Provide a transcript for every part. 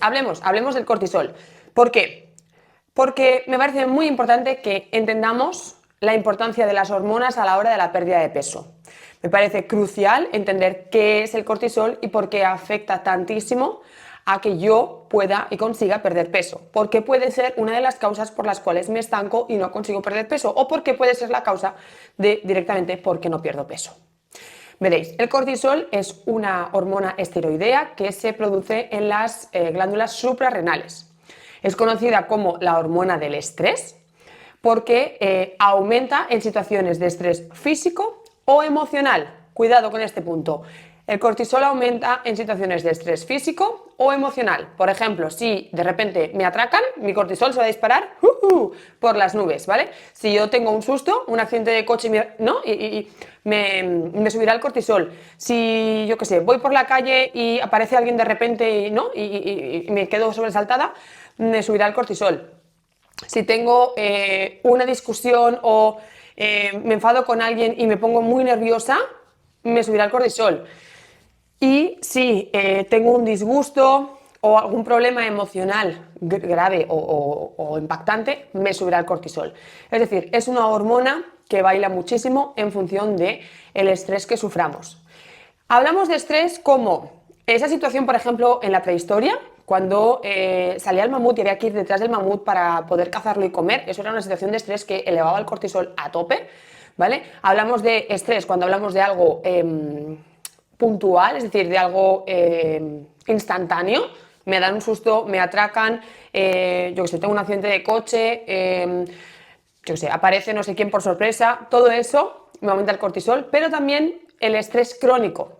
Hablemos del cortisol. ¿Por qué? Porque me parece muy importante que entendamos la importancia de las hormonas a la hora de la pérdida de peso. Me parece crucial entender qué es el cortisol y por qué afecta tantísimo a que yo pueda y consiga perder peso. Porque puede ser una de las causas por las cuales me estanco y no consigo perder peso, o porque puede ser la causa de directamente por qué no pierdo peso. Veréis, el cortisol es una hormona esteroidea que se produce en las glándulas suprarrenales. Es conocida como la hormona del estrés porque aumenta en situaciones de estrés físico o emocional. Cuidado con este punto. El cortisol aumenta en situaciones de estrés físico o emocional. Por ejemplo, si de repente me atracan, mi cortisol se va a disparar por las nubes, ¿vale? Si yo tengo un susto, un accidente de coche, me subirá el cortisol. Si, yo qué sé, voy por la calle y aparece alguien de repente, ¿no? y me quedo sobresaltada, me subirá el cortisol. Si tengo una discusión o me enfado con alguien y me pongo muy nerviosa, me subirá el cortisol. Y si tengo un disgusto o algún problema emocional grave o impactante, me subirá el cortisol. Es decir, es una hormona que baila muchísimo en función del estrés que suframos. Hablamos de estrés como esa situación, por ejemplo, en la prehistoria, cuando salía el mamut y había que ir detrás del mamut para poder cazarlo y comer. Eso era una situación de estrés que elevaba el cortisol a tope, ¿vale? Hablamos de estrés cuando hablamos de algo puntual, es decir, de algo instantáneo. Me dan un susto, me atracan, yo que sé, tengo un accidente de coche, yo que sé, aparece no sé quién por sorpresa, todo eso me aumenta el cortisol, pero también el estrés crónico.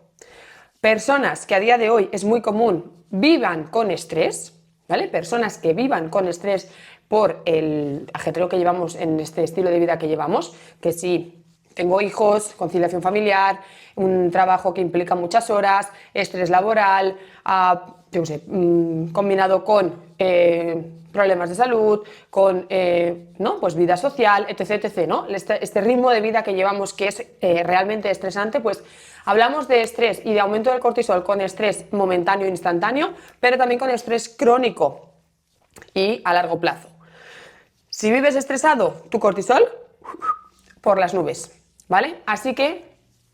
Personas que a día de hoy es muy común vivan con estrés, ¿vale? Personas que vivan con estrés por el ajetreo que llevamos en este estilo de vida que llevamos, que si tengo hijos, conciliación familiar, un trabajo que implica muchas horas, estrés laboral, yo sé, combinado con problemas de salud, con ¿no? Pues vida social, etc, etc, ¿no? Este ritmo de vida que llevamos que es realmente estresante, pues hablamos de estrés y de aumento del cortisol con estrés momentáneo e instantáneo, pero también con estrés crónico y a largo plazo. Si vives estresado, tu cortisol por las nubes, ¿vale? Así que,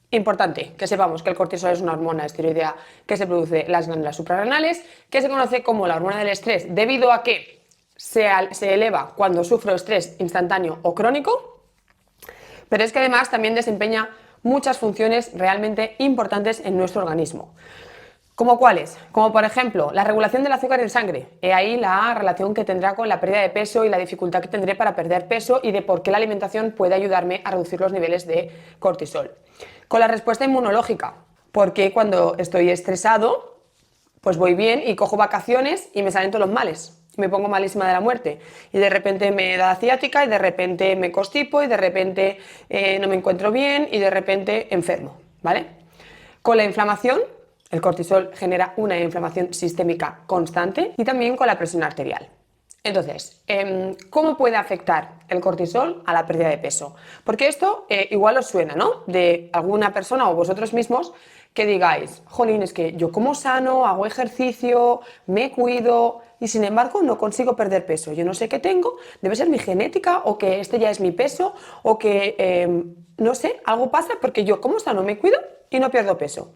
importante que sepamos que el cortisol es una hormona esteroidea que se produce en las glándulas suprarrenales, que se conoce como la hormona del estrés debido a que se eleva cuando sufro estrés instantáneo o crónico, pero es que además también desempeña muchas funciones realmente importantes en nuestro organismo. ¿Cómo cuáles? Como por ejemplo, la regulación del azúcar en sangre. He ahí la relación que tendrá con la pérdida de peso y la dificultad que tendré para perder peso y de por qué la alimentación puede ayudarme a reducir los niveles de cortisol. Con la respuesta inmunológica, porque cuando estoy estresado, pues voy bien y cojo vacaciones y me salen todos los males. Me pongo malísima de la muerte y de repente me da ciática y de repente me constipo y de repente no me encuentro bien y de repente enfermo, ¿vale? Con la inflamación, el cortisol genera una inflamación sistémica constante y también con la presión arterial. Entonces, ¿cómo puede afectar el cortisol a la pérdida de peso? Porque esto igual os suena, ¿no? De alguna persona o vosotros mismos que digáis, jolín, es que yo como sano, hago ejercicio, me cuido y sin embargo no consigo perder peso. Yo no sé qué tengo, debe ser mi genética o que este ya es mi peso o que, no sé, algo pasa porque yo como sano me cuido y no pierdo peso.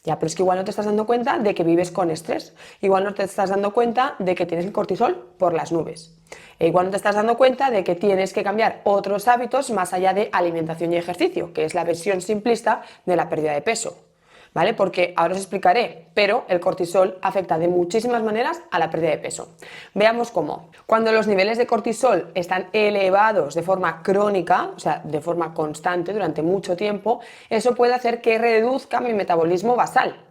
Ya, pero es que igual no te estás dando cuenta de que vives con estrés, igual no te estás dando cuenta de que tienes el cortisol por las nubes, e igual no te estás dando cuenta de que tienes que cambiar otros hábitos más allá de alimentación y ejercicio, que es la versión simplista de la pérdida de peso. ¿Vale? Porque ahora os explicaré, pero el cortisol afecta de muchísimas maneras a la pérdida de peso. Veamos cómo. Cuando los niveles de cortisol están elevados de forma crónica, o sea, de forma constante durante mucho tiempo, eso puede hacer que reduzca mi metabolismo basal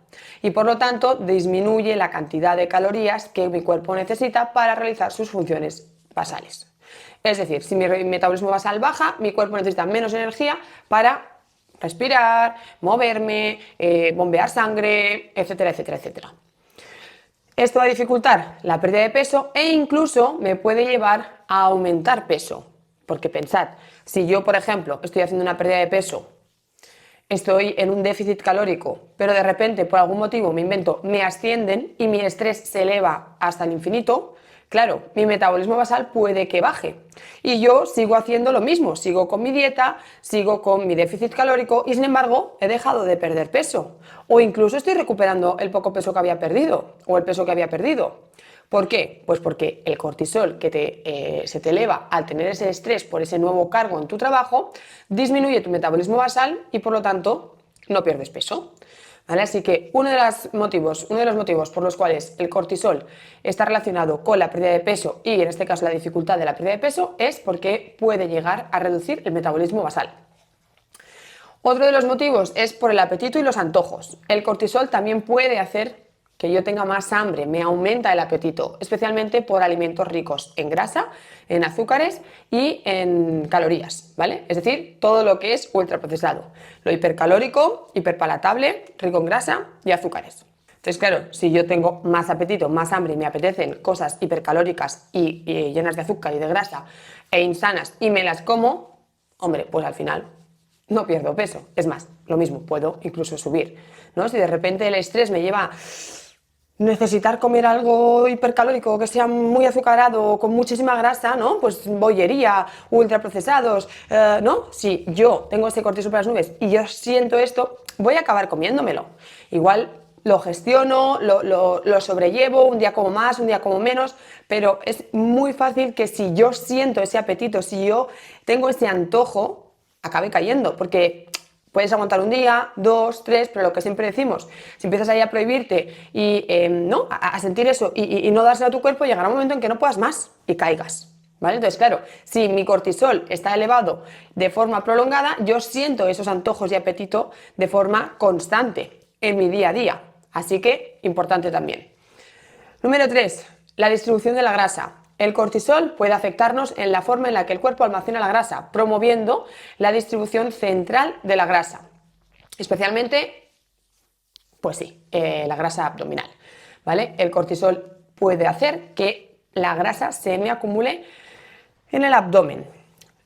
y por lo tanto disminuye la cantidad de calorías que mi cuerpo necesita para realizar sus funciones basales. Es decir, si mi metabolismo basal baja, mi cuerpo necesita menos energía para respirar, moverme, bombear sangre, etcétera, etcétera, etcétera. Esto va a dificultar la pérdida de peso e incluso me puede llevar a aumentar peso. Porque pensad, si yo, por ejemplo, estoy haciendo una pérdida de peso estoy en un déficit calórico, pero de repente por algún motivo me invento, me ascienden y mi estrés se eleva hasta el infinito, claro, mi metabolismo basal puede que baje. Y yo sigo haciendo lo mismo, sigo con mi dieta, sigo con mi déficit calórico y sin embargo he dejado de perder peso. O incluso estoy recuperando el poco peso que había perdido o el peso que había perdido. ¿Por qué? Pues porque el cortisol que se te eleva al tener ese estrés por ese nuevo cargo en tu trabajo disminuye tu metabolismo basal y por lo tanto no pierdes peso. ¿Vale? Así que uno de los motivos por los cuales el cortisol está relacionado con la pérdida de peso y en este caso la dificultad de la pérdida de peso es porque puede llegar a reducir el metabolismo basal. Otro de los motivos es por el apetito y los antojos. El cortisol también puede hacer que yo tenga más hambre, me aumenta el apetito, especialmente por alimentos ricos en grasa, en azúcares y en calorías, ¿vale? Es decir, todo lo que es ultraprocesado, lo hipercalórico, hiperpalatable, rico en grasa y azúcares. Entonces, claro, si yo tengo más apetito, más hambre y me apetecen cosas hipercalóricas y llenas de azúcar y de grasa e insanas y me las como, hombre, pues al final no pierdo peso. Es más, lo mismo, puedo incluso subir, ¿no? Si de repente el estrés me lleva necesitar comer algo hipercalórico que sea muy azucarado, con muchísima grasa, ¿no? Pues bollería, ultraprocesados, ¿no? Si yo tengo ese cortisol por las nubes y yo siento esto, voy a acabar comiéndomelo. Igual lo gestiono, lo sobrellevo, un día como más, un día como menos, pero es muy fácil que si yo siento ese apetito, si yo tengo ese antojo, acabe cayendo, porque puedes aguantar un día, 2, 3, pero lo que siempre decimos, si empiezas ahí a prohibirte y ¿no? a sentir eso y no dárselo a tu cuerpo, llegará un momento en que no puedas más y caigas, ¿vale? Entonces, claro, si mi cortisol está elevado de forma prolongada, yo siento esos antojos y apetito de forma constante en mi día a día, así que importante también. Número 3, la distribución de la grasa. El cortisol puede afectarnos en la forma en la que el cuerpo almacena la grasa, promoviendo la distribución central de la grasa, especialmente, pues sí, la grasa abdominal, ¿vale? El cortisol puede hacer que la grasa se me acumule en el abdomen.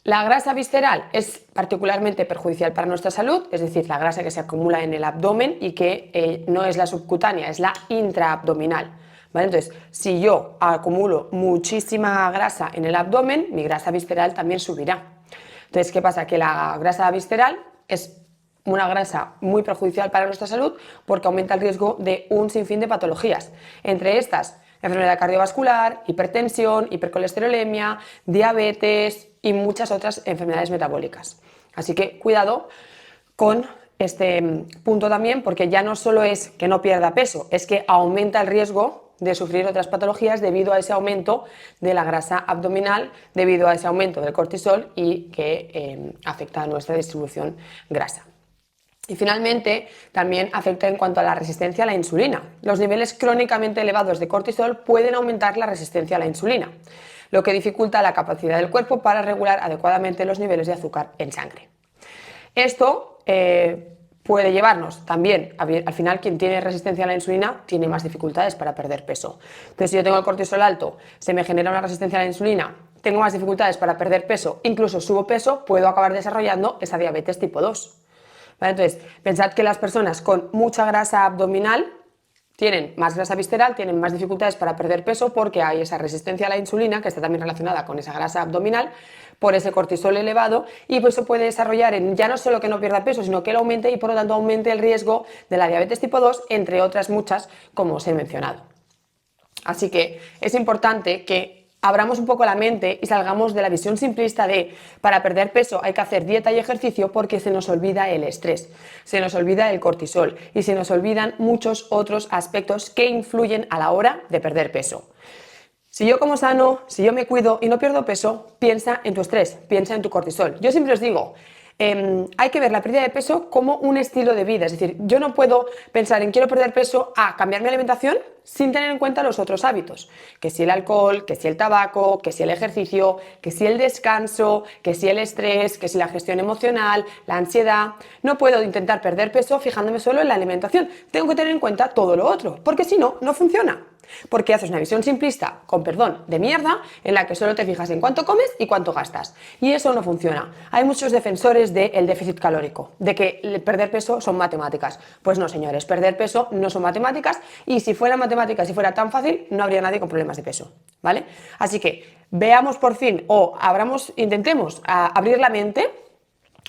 La grasa visceral es particularmente perjudicial para nuestra salud, es decir, la grasa que se acumula en el abdomen y que no es la subcutánea, es la intraabdominal. ¿Vale? Entonces, si yo acumulo muchísima grasa en el abdomen, mi grasa visceral también subirá. Entonces, ¿qué pasa? Que la grasa visceral es una grasa muy perjudicial para nuestra salud porque aumenta el riesgo de un sinfín de patologías. Entre estas, enfermedad cardiovascular, hipertensión, hipercolesterolemia, diabetes y muchas otras enfermedades metabólicas. Así que cuidado con este punto también, porque ya no solo es que no pierda peso, es que aumenta el riesgo de sufrir otras patologías debido a ese aumento de la grasa abdominal, debido a ese aumento del cortisol y que afecta a nuestra distribución grasa. Y finalmente, también afecta en cuanto a la resistencia a la insulina. Los niveles crónicamente elevados de cortisol pueden aumentar la resistencia a la insulina, lo que dificulta la capacidad del cuerpo para regular adecuadamente los niveles de azúcar en sangre. Esto puede llevarnos también, al final quien tiene resistencia a la insulina tiene más dificultades para perder peso. Entonces, si yo tengo el cortisol alto, se me genera una resistencia a la insulina, tengo más dificultades para perder peso, incluso subo peso, puedo acabar desarrollando esa diabetes tipo 2. ¿Vale? Entonces, pensad que las personas con mucha grasa abdominal tienen más grasa visceral, tienen más dificultades para perder peso porque hay esa resistencia a la insulina que está también relacionada con esa grasa abdominal por ese cortisol elevado y pues eso puede desarrollar en ya no solo que no pierda peso, sino que lo aumente y por lo tanto aumente el riesgo de la diabetes tipo 2, entre otras muchas como os he mencionado. Así que es importante que abramos un poco la mente y salgamos de la visión simplista de para perder peso hay que hacer dieta y ejercicio porque se nos olvida el estrés, se nos olvida el cortisol y se nos olvidan muchos otros aspectos que influyen a la hora de perder peso. Si yo como sano, si yo me cuido y no pierdo peso, piensa en tu estrés, piensa en tu cortisol. Yo siempre os digo, hay que ver la pérdida de peso como un estilo de vida, es decir, yo no puedo pensar en quiero perder peso a cambiar mi alimentación sin tener en cuenta los otros hábitos, que si el alcohol, que si el tabaco, que si el ejercicio, que si el descanso, que si el estrés, que si la gestión emocional, la ansiedad. No puedo intentar perder peso fijándome solo en la alimentación, tengo que tener en cuenta todo lo otro, porque si no, no funciona. porque haces una visión simplista, con perdón, de mierda, en la que solo te fijas en cuánto comes y cuánto gastas. Y eso no funciona. Hay muchos defensores del déficit calórico, de que perder peso son matemáticas. Pues no, señores, perder peso no son matemáticas, y si fuera matemáticas, si fuera tan fácil, no habría nadie con problemas de peso, ¿vale? Así que veamos por fin, o intentemos abrir la mente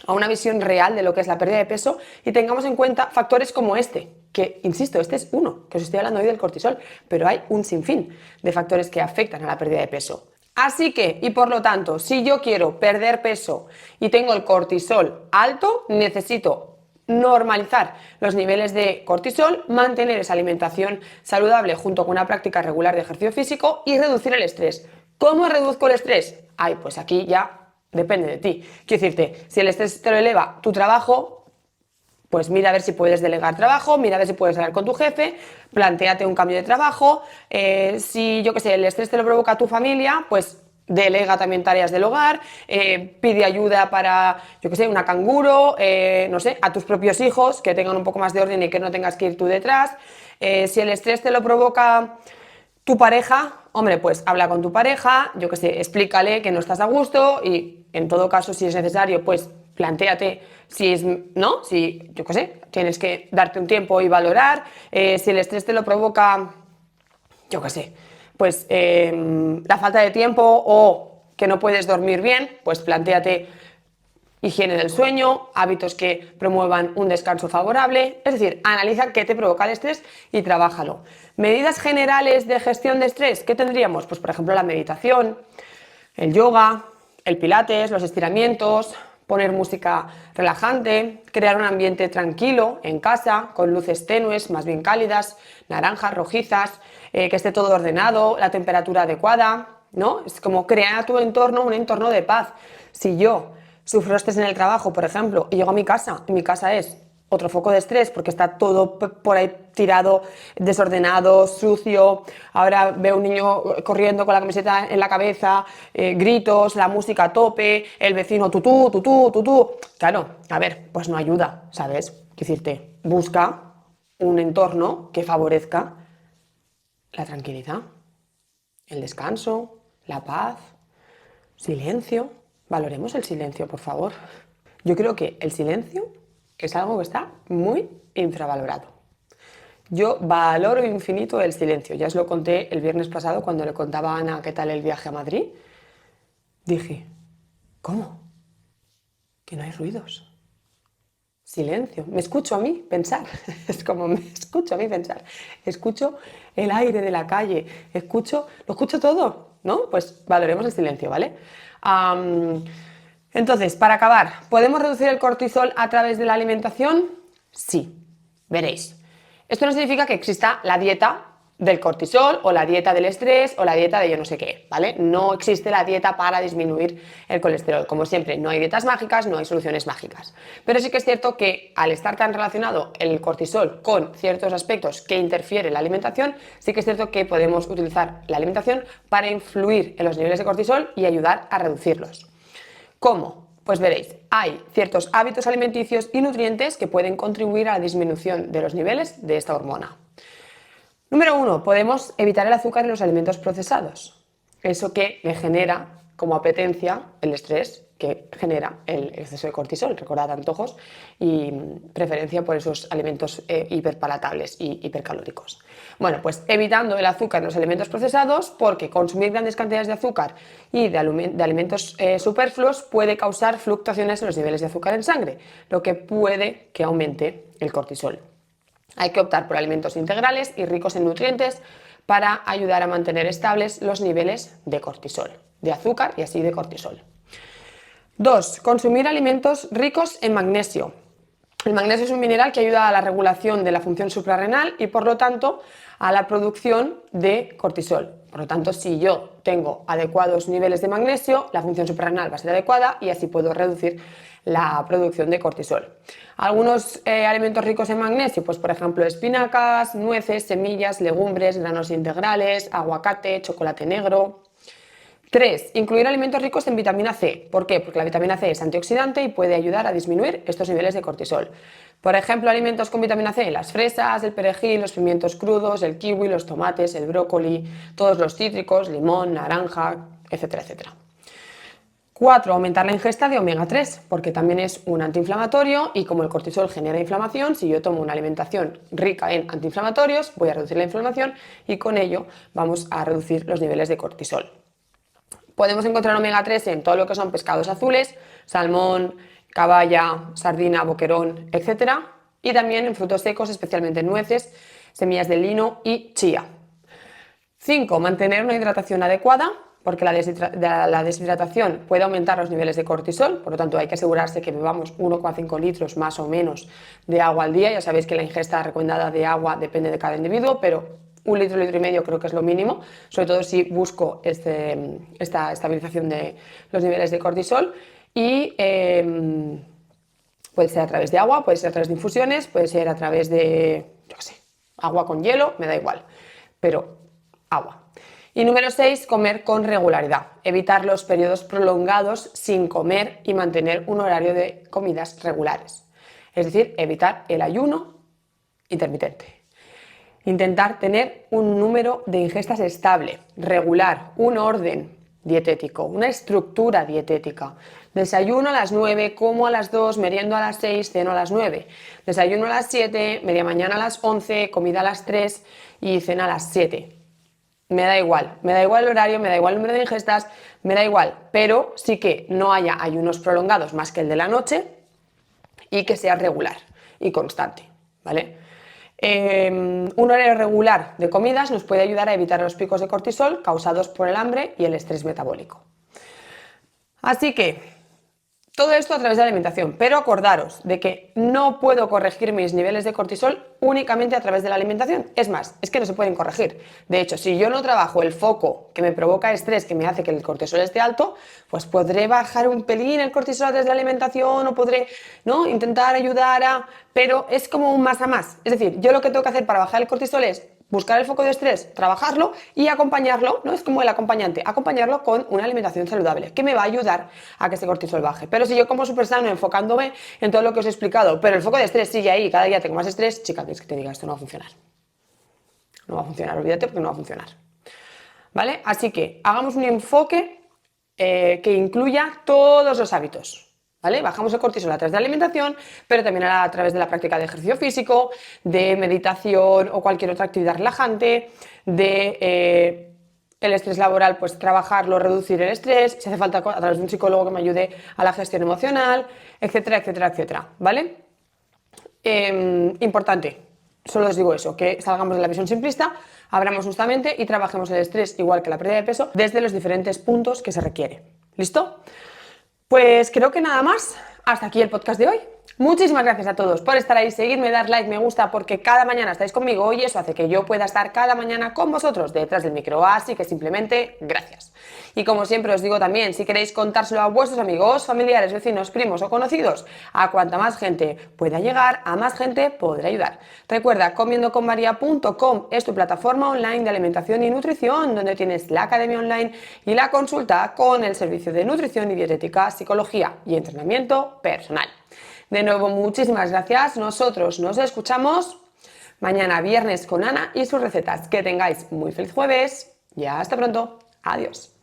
a una visión real de lo que es la pérdida de peso y tengamos en cuenta factores como este, que, insisto, este es uno, que os estoy hablando hoy del cortisol, pero hay un sinfín de factores que afectan a la pérdida de peso. Así que, y por lo tanto, si yo quiero perder peso y tengo el cortisol alto, necesito normalizar los niveles de cortisol, mantener esa alimentación saludable junto con una práctica regular de ejercicio físico y reducir el estrés. ¿Cómo reduzco el estrés? Ay, pues aquí ya depende de ti. Quiero decirte, si el estrés te lo eleva tu trabajo, pues mira a ver si puedes delegar trabajo, mira a ver si puedes hablar con tu jefe, plantéate un cambio de trabajo. Si, yo qué sé, el estrés te lo provoca tu familia, pues delega también tareas del hogar, pide ayuda para, yo qué sé, una canguro, no sé, a tus propios hijos, que tengan un poco más de orden y que no tengas que ir tú detrás. Si el estrés te lo provoca tu pareja, hombre, pues habla con tu pareja, yo qué sé, explícale que no estás a gusto y en todo caso, si es necesario, pues plantéate si es, ¿no? Si, yo qué sé, tienes que darte un tiempo y valorar. Si el estrés te lo provoca, yo qué sé, pues la falta de tiempo o que no puedes dormir bien, pues plantéate higiene del sueño, hábitos que promuevan un descanso favorable. Es decir, analiza qué te provoca el estrés y trabájalo. Medidas generales de gestión de estrés, ¿qué tendríamos? Pues por ejemplo la meditación, el yoga, el pilates, los estiramientos, poner música relajante, crear un ambiente tranquilo en casa, con luces tenues, más bien cálidas, naranjas, rojizas, que esté todo ordenado, la temperatura adecuada, ¿no? Es como crear a tu entorno un entorno de paz. Si yo sufro estrés en el trabajo, por ejemplo, y llego a mi casa, y mi casa es otro foco de estrés porque está todo por ahí tirado, desordenado, sucio. Ahora veo un niño corriendo con la camiseta en la cabeza, gritos, la música a tope, el vecino tutú, tutú, tutú. Claro, a ver, pues no ayuda, ¿sabes? Quiero decirte, busca un entorno que favorezca la tranquilidad, el descanso, la paz, silencio. Valoremos el silencio, por favor. Yo creo que el silencio es algo que está muy infravalorado. Yo valoro infinito el silencio. Ya os lo conté el viernes pasado cuando le contaba a Ana qué tal el viaje a Madrid. Dije, ¿cómo? Que no hay ruidos. Silencio. Me escucho a mí pensar. Es como me escucho a mí pensar. Escucho el aire de la calle. Lo escucho todo, ¿no? Pues valoremos el silencio, ¿vale? Entonces, para acabar, ¿podemos reducir el cortisol a través de la alimentación? Sí, veréis. Esto no significa que exista la dieta del cortisol o la dieta del estrés o la dieta de yo no sé qué, ¿vale? No existe la dieta para disminuir el colesterol. Como siempre, no hay dietas mágicas, no hay soluciones mágicas. Pero sí que es cierto que al estar tan relacionado el cortisol con ciertos aspectos que interfieren en la alimentación, sí que es cierto que podemos utilizar la alimentación para influir en los niveles de cortisol y ayudar a reducirlos. ¿Cómo? Pues veréis, hay ciertos hábitos alimenticios y nutrientes que pueden contribuir a la disminución de los niveles de esta hormona. Número 1, podemos evitar el azúcar en los alimentos procesados. Eso que me genera como apetencia el estrés que genera el exceso de cortisol. Recordad, antojos y preferencia por esos alimentos hiperpalatables y hipercalóricos. Bueno, pues evitando el azúcar en los alimentos procesados, porque consumir grandes cantidades de azúcar y de alimentos superfluos puede causar fluctuaciones en los niveles de azúcar en sangre, lo que puede que aumente el cortisol. Hay que optar por alimentos integrales y ricos en nutrientes para ayudar a mantener estables los niveles de cortisol, de azúcar y así de cortisol. 2. Consumir alimentos ricos en magnesio. El magnesio es un mineral que ayuda a la regulación de la función suprarrenal y por lo tanto a la producción de cortisol. Por lo tanto, si yo tengo adecuados niveles de magnesio, la función suprarrenal va a ser adecuada y así puedo reducir la producción de cortisol. Algunos alimentos ricos en magnesio, pues por ejemplo espinacas, nueces, semillas, legumbres, granos integrales, aguacate, chocolate negro. 3. Incluir alimentos ricos en vitamina C. ¿Por qué? Porque la vitamina C es antioxidante y puede ayudar a disminuir estos niveles de cortisol. Por ejemplo, alimentos con vitamina C, las fresas, el perejil, los pimientos crudos, el kiwi, los tomates, el brócoli, todos los cítricos, limón, naranja, etcétera, etcétera. 4. Aumentar la ingesta de omega 3, porque también es un antiinflamatorio y como el cortisol genera inflamación, si yo tomo una alimentación rica en antiinflamatorios, voy a reducir la inflamación y con ello vamos a reducir los niveles de cortisol. Podemos encontrar omega 3 en todo lo que son pescados azules, salmón, caballa, sardina, boquerón, etc. Y también en frutos secos, especialmente en nueces, semillas de lino y chía. 5. Mantener una hidratación adecuada, porque la deshidratación puede aumentar los niveles de cortisol, por lo tanto hay que asegurarse que bebamos 1,5 litros más o menos de agua al día. Ya sabéis que la ingesta recomendada de agua depende de cada individuo, pero 1 litro, litro y medio creo que es lo mínimo, sobre todo si busco esta estabilización de los niveles de cortisol. Y puede ser a través de agua, puede ser a través de infusiones, puede ser a través de, yo qué sé, agua con hielo, me da igual, pero agua. Y número 6, comer con regularidad. Evitar los periodos prolongados sin comer y mantener un horario de comidas regulares. Es decir, evitar el ayuno intermitente. Intentar tener un número de ingestas estable, regular, un orden dietético, una estructura dietética. Desayuno a las 9, como a las 2, meriendo a las 6, ceno a las 9. Desayuno a las 7, media mañana a las 11, comida a las 3 y cena a las 7. Me da igual el horario, me da igual el número de ingestas, me da igual, pero sí que no haya ayunos prolongados más que el de la noche y que sea regular y constante, ¿vale? Un horario regular de comidas nos puede ayudar a evitar los picos de cortisol causados por el hambre y el estrés metabólico. Así que todo esto a través de la alimentación, pero acordaros de que no puedo corregir mis niveles de cortisol únicamente a través de la alimentación. Es más, es que no se pueden corregir. De hecho, si yo no trabajo el foco que me provoca estrés, que me hace que el cortisol esté alto, pues podré bajar un pelín el cortisol a través de la alimentación o podré, ¿no?, intentar ayudar a... Pero es como un más a más. Es decir, yo lo que tengo que hacer para bajar el cortisol es buscar el foco de estrés, trabajarlo y acompañarlo, no es como el acompañante, acompañarlo con una alimentación saludable que me va a ayudar a que ese cortisol baje. Pero si yo como súper sano enfocándome en todo lo que os he explicado, pero el foco de estrés sigue ahí, cada día tengo más estrés, chica, quieres que te diga, esto no va a funcionar. No va a funcionar, olvídate porque no va a funcionar. ¿Vale? Así que hagamos un enfoque que incluya todos los hábitos. ¿Vale? Bajamos el cortisol a través de la alimentación, pero también a través de la práctica de ejercicio físico, de meditación o cualquier otra actividad relajante, de el estrés laboral, pues trabajarlo, reducir el estrés, si hace falta a través de un psicólogo que me ayude a la gestión emocional, etcétera, etcétera, etcétera, ¿vale? Importante, solo os digo eso, que salgamos de la visión simplista, abramos justamente y trabajemos el estrés igual que la pérdida de peso desde los diferentes puntos que se requiere. ¿Listo? Pues creo que nada más, hasta aquí el podcast de hoy. Muchísimas gracias a todos por estar ahí, seguirme, dar like, me gusta, porque cada mañana estáis conmigo y eso hace que yo pueda estar cada mañana con vosotros detrás del micro, así que simplemente gracias. Y como siempre os digo también, si queréis contárselo a vuestros amigos, familiares, vecinos, primos o conocidos, a cuanta más gente pueda llegar, a más gente podré ayudar. Recuerda, comiendoconmaria.com es tu plataforma online de alimentación y nutrición, donde tienes la academia online y la consulta con el servicio de nutrición y dietética, psicología y entrenamiento personal. De nuevo, muchísimas gracias. Nosotros nos escuchamos mañana viernes con Ana y sus recetas. Que tengáis muy feliz jueves y hasta pronto. Adiós.